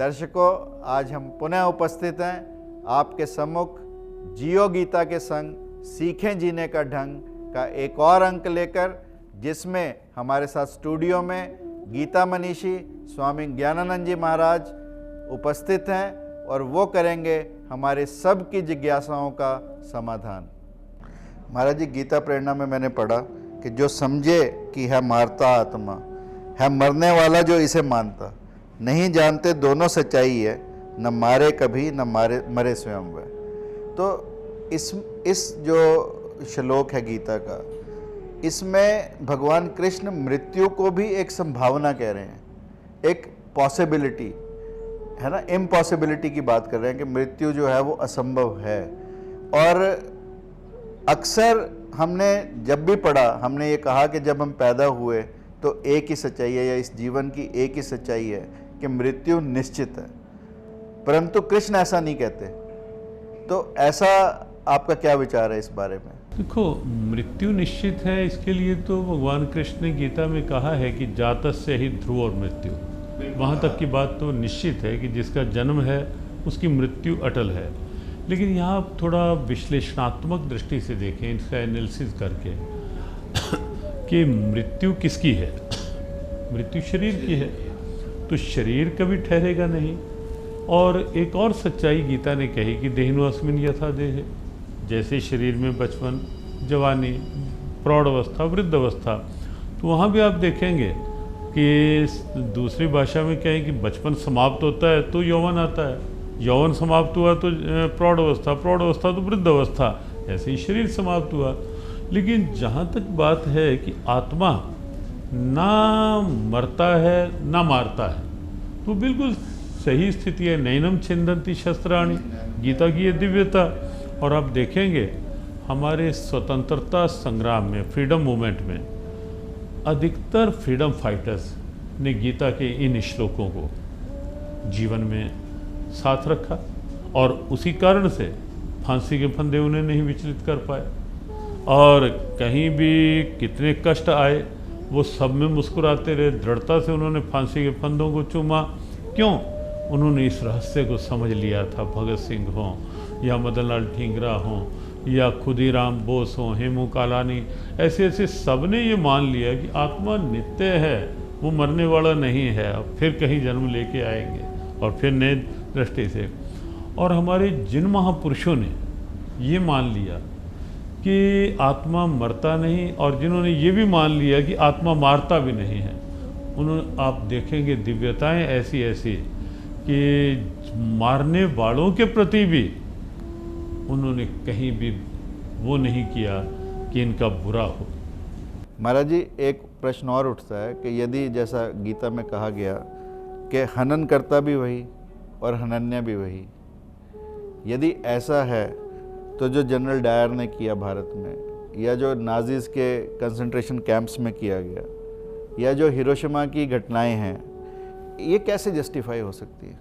दर्शकों, आज हम पुनः उपस्थित हैं आपके सम्मुख जियो गीता के संग सीखें जीने का ढंग का एक और अंक लेकर, जिसमें हमारे साथ स्टूडियो में गीता मनीषी स्वामी ज्ञानानंद जी महाराज उपस्थित हैं और वो करेंगे हमारे सब की जिज्ञासाओं का समाधान। महाराज जी, गीता प्रेरणा में मैंने पढ़ा कि जो समझे कि है मारता आत्मा, है मरने वाला जो इसे मानता, नहीं जानते दोनों सच्चाई है, न मारे कभी न मरे स्वयं वह। तो इस जो श्लोक है गीता का, इसमें भगवान कृष्ण मृत्यु को भी एक संभावना कह रहे हैं, एक पॉसिबिलिटी है ना, इम्पॉसिबिलिटी की बात कर रहे हैं कि मृत्यु जो है वो असंभव है। और अक्सर हमने जब भी पढ़ा, हमने ये कहा कि जब हम पैदा हुए तो एक ही सच्चाई है, या इस जीवन की एक ही सच्चाई है कि मृत्यु निश्चित है, परंतु कृष्ण ऐसा नहीं कहते। तो ऐसा आपका क्या विचार है इस बारे में? देखो, मृत्यु निश्चित है, इसके लिए तो भगवान कृष्ण ने गीता में कहा है कि जातस्य ही ध्रुव और मृत्यु, वहाँ तक की बात तो निश्चित है कि जिसका जन्म है उसकी मृत्यु अटल है। लेकिन यहाँ आप थोड़ा विश्लेषणात्मक दृष्टि से देखें, इसका एनालिसिस करके कि मृत्यु किसकी है। मृत्यु शरीर की है, तो शरीर कभी ठहरेगा नहीं। और एक और सच्चाई गीता ने कही कि देहिनोऽस्मिन् यथा देहे, जैसे शरीर में बचपन, जवानी, प्रौढ़ अवस्था, वृद्ध अवस्था, तो वहाँ भी आप देखेंगे कि दूसरी भाषा में कहें कि बचपन समाप्त होता है तो यौवन आता है, यौवन समाप्त हुआ तो प्रौढ़ अवस्था, प्रौढ़ अवस्था तो वृद्ध अवस्था, ऐसे ही शरीर समाप्त हुआ। लेकिन जहाँ तक बात है कि आत्मा ना मरता है ना मारता है, तो बिल्कुल सही स्थिति है। नैनम छिन्दन्ति शस्त्राणि, गीता की ये दिव्यता। और आप देखेंगे हमारे स्वतंत्रता संग्राम में, फ्रीडम मूवमेंट में, अधिकतर फ्रीडम फाइटर्स ने गीता के इन श्लोकों को जीवन में साथ रखा, और उसी कारण से फांसी के फंदे उन्हें नहीं विचलित कर पाए। और कहीं भी कितने कष्ट आए, वो सब में मुस्कुराते रहे, दृढ़ता से उन्होंने फांसी के फंदों को चूमा। क्यों? उन्होंने इस रहस्य को समझ लिया था। भगत सिंह हों या मदन लाल ठीकरा हों या खुदीराम बोस हों, हेमू कालानी, ऐसे ऐसे सब ने ये मान लिया कि आत्मा नित्य है, वो मरने वाला नहीं है, अब फिर कहीं जन्म लेके आएंगे और फिर नए दृष्टि से। और हमारे जिन महापुरुषों ने ये मान लिया कि आत्मा मरता नहीं, और जिन्होंने ये भी मान लिया कि आत्मा मारता भी नहीं है, उन्होंने, आप देखेंगे दिव्यताएं ऐसी ऐसी कि मारने वालों के प्रति भी उन्होंने कहीं भी वो नहीं किया कि इनका बुरा हो। महाराज जी, एक प्रश्न और उठता है कि यदि जैसा गीता में कहा गया कि हनन करता भी वही और हनन्या भी वही, यदि ऐसा है तो जो जनरल डायर ने किया भारत में, या जो नाजीज के कंसंट्रेशन कैंप्स में किया गया, या जो हिरोशिमा की घटनाएं हैं, ये कैसे जस्टिफाई हो सकती है?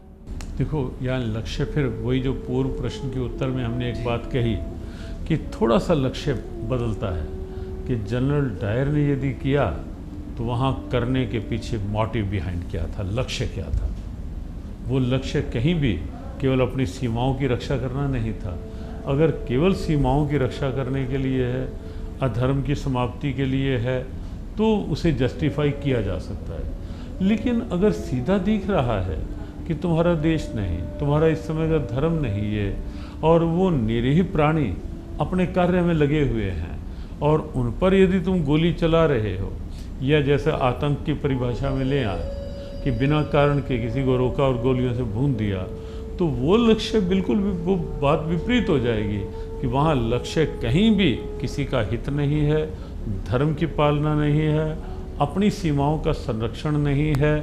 देखो, यहाँ लक्ष्य, फिर वही जो पूर्व प्रश्न के उत्तर में हमने एक बात कही कि थोड़ा सा लक्ष्य बदलता है कि जनरल डायर ने यदि किया तो वहाँ करने के पीछे मोटिव बिहाइंड क्या था, लक्ष्य क्या था। वो लक्ष्य कहीं भी केवल अपनी सीमाओं की रक्षा करना नहीं था। अगर केवल सीमाओं की रक्षा करने के लिए है, अधर्म की समाप्ति के लिए है, तो उसे जस्टिफाई किया जा सकता है। लेकिन अगर सीधा दिख रहा है कि तुम्हारा देश नहीं, तुम्हारा इस समय का धर्म नहीं है, और वो निरीह प्राणी अपने कार्य में लगे हुए हैं, और उन पर यदि तुम गोली चला रहे हो, या जैसे आतंक की परिभाषा में ले आए कि बिना कारण के किसी को रोका और गोलियों से भून दिया, तो वो लक्ष्य बिल्कुल वो बात विपरीत हो जाएगी कि वहाँ लक्ष्य कहीं भी किसी का हित नहीं है, धर्म की पालना नहीं है, अपनी सीमाओं का संरक्षण नहीं है,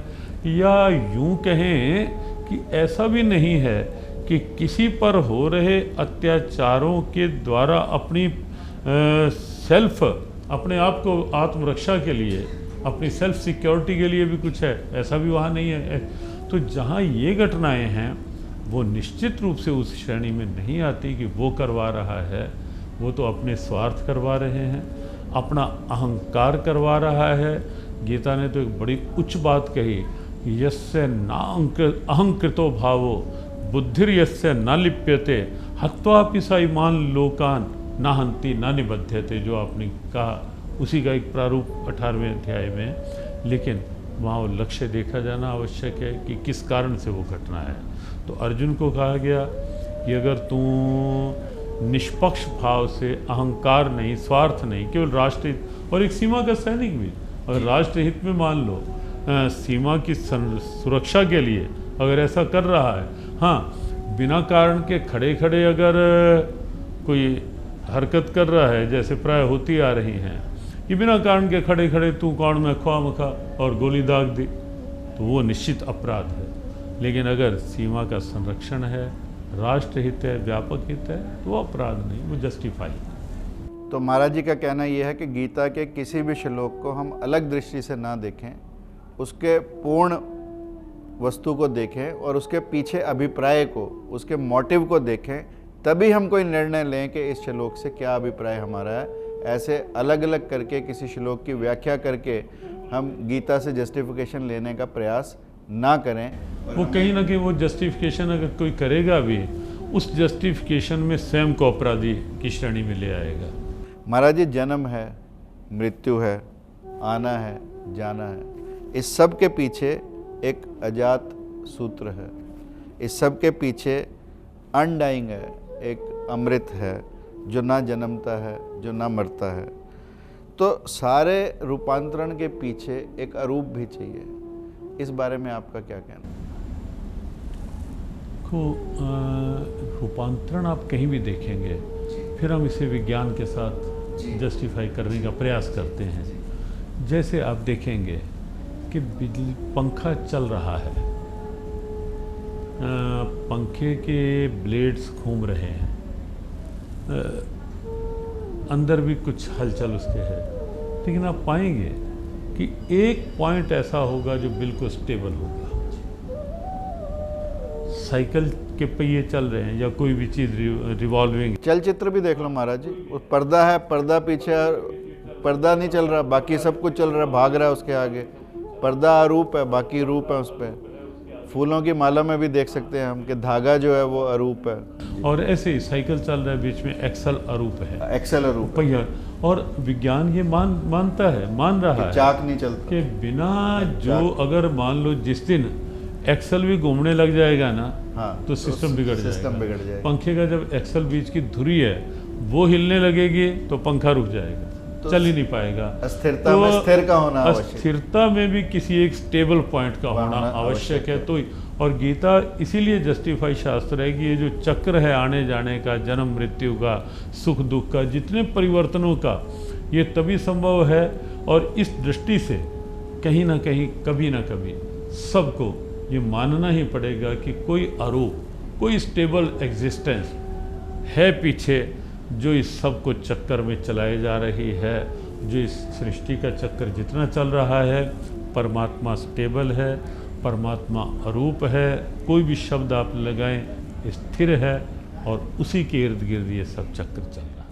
या यूं कहें कि ऐसा भी नहीं है कि किसी पर हो रहे अत्याचारों के द्वारा अपनी सेल्फ, अपने आप को आत्मरक्षा के लिए, अपनी सेल्फ सिक्योरिटी के लिए भी कुछ है, ऐसा भी वहाँ नहीं है। तो जहाँ ये घटनाएं हैं वो निश्चित रूप से उस श्रेणी में नहीं आती कि वो करवा रहा है, वो तो अपने स्वार्थ करवा रहे हैं, अपना अहंकार करवा रहा है। गीता ने तो एक बड़ी उच्च बात कही यस्य अहंकृतो भावो बुद्धिर्यस्य न लिप्यते हत्वापि स इमान लोकान न हंति न निबध्यते, जो आपने कहा उसी का एक प्रारूप 18वें अध्याय में। लेकिन वहाँ वो लक्ष्य देखा जाना आवश्यक है कि किस कारण से वो घटना है। तो अर्जुन को कहा गया कि अगर तू निष्पक्ष भाव से, अहंकार नहीं, स्वार्थ नहीं, केवल राष्ट्रहित और एक सीमा का सैनिक भी, अगर राष्ट्रहित में मान लो सीमा की सुरक्षा के लिए अगर ऐसा कर रहा है, हाँ बिना कारण के खड़े खड़े अगर कोई हरकत कर रहा है, जैसे प्राय होती आ रही हैं कि बिना कारण के खड़े खड़े तू कौन में ख्वा मखा और गोली दाग दी, तो वो निश्चित अपराध है। लेकिन अगर सीमा का संरक्षण है, राष्ट्रहित है, व्यापक हित है, तो वो अपराध नहीं, वो जस्टिफाई है। तो महाराज जी का कहना यह है कि गीता के किसी भी श्लोक को हम अलग दृष्टि से ना देखें, उसके पूर्ण वस्तु को देखें और उसके पीछे अभिप्राय को, उसके मोटिव को देखें, तभी हम कोई निर्णय लें कि इस श्लोक से क्या अभिप्राय हमारा है। ऐसे अलग अलग करके किसी श्लोक की व्याख्या करके हम गीता से जस्टिफिकेशन लेने का प्रयास ना करें। वो कहीं ना कहीं वो जस्टिफिकेशन अगर कोई करेगा भी, उस जस्टिफिकेशन में स्वयं को अपराधी की श्रेणी में ले आएगा। महाराज जी, जन्म है, मृत्यु है, आना है, जाना है, इस सब के पीछे एक अजात सूत्र है, इस सब के पीछे अनडाइंग है, एक अमृत है जो ना जन्मता है, जो ना मरता है। तो सारे रूपांतरण के पीछे एक अरूप भी चाहिए। इस बारे में आपका क्या कहना है? रूपांतरण आप कहीं भी देखेंगे, फिर हम इसे विज्ञान के साथ जस्टिफाई करने का प्रयास करते हैं। जैसे आप देखेंगे कि बिजली, पंखा चल रहा है, पंखे के ब्लेड्स घूम रहे हैं, अंदर भी कुछ हलचल उसके है, लेकिन आप पाएंगे कि एक पॉइंट ऐसा होगा जो बिल्कुल स्टेबल होगा। साइकिल के पहिए चल रहे हैं या कोई भी चीज़ रिवॉल्विंग। चलचित्र भी देख लो महाराज जी, वो पर्दा है, पर्दा पीछे, पर्दा नहीं चल रहा, बाकी सब कुछ चल रहा है, भाग रहा है उसके आगे। पर्दा अरूप है, बाकी रूप है उस पर। फूलों की माला में भी देख सकते हैं हम कि धागा जो है वो अरूप है। और ऐसे ही साइकिल चल रहा है, बीच में एक्सल अरूप है, एक्सल अरूप पहिया। और विज्ञान ये मानता है, मान रहा है चाक नहीं चलता कि बिना जो, अगर मान लो जिस दिन एक्सल भी घूमने लग जाएगा ना, हाँ, तो सिस्टम बिगड़ जाएगा। पंखे का जब एक्सल बीच की धुरी है वो हिलने लगेगी तो पंखा रुक जाएगा, तो चल ही नहीं पाएगा। अस्थिरता तो में स्थिर का होना आवश्यक, अस्थिरता में भी किसी एक स्टेबल पॉइंट का होना आवश्यक है। तो और गीता इसीलिए जस्टिफाई शास्त्र है कि ये जो चक्र है आने जाने का, जन्म मृत्यु का, सुख दुख का, जितने परिवर्तनों का, ये तभी संभव है। और इस दृष्टि से कहीं ना कहीं, कभी ना कभी सबको ये मानना ही पड़ेगा कि कोई आरोप, कोई स्टेबल एग्जिस्टेंस है पीछे, जो इस सब को चक्कर में चलाई जा रही है। जो इस सृष्टि का चक्कर जितना चल रहा है, परमात्मा स्टेबल है, परमात्मा अरूप है, कोई भी शब्द आप लगाएं स्थिर है, और उसी के इर्द गिर्द ये सब चक्र चल रहा है।